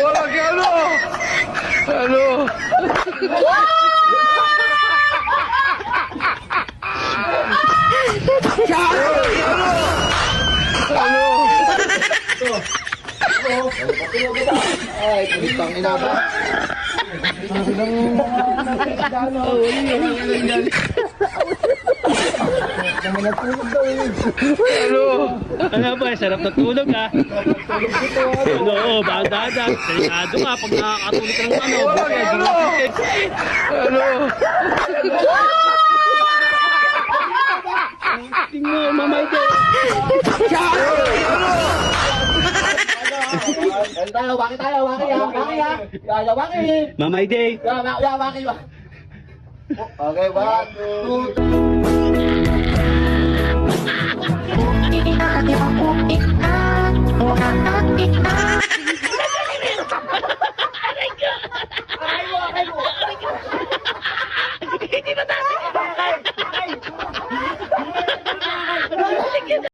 Wala ka ano? Ano? Ay, putang ina ba? Ano ba, sarap na tulog ha. Ano, dahan-dahan. Delikado ka pag nakakatulog ka ng ano. Ano? Tingnan mo, mamay din. Tayo, bakit tayo? Bakit ya? Bakit ya? Tayo, bakit? Mamay day. Ya, bakit ba? Okay, 1, 2, 3.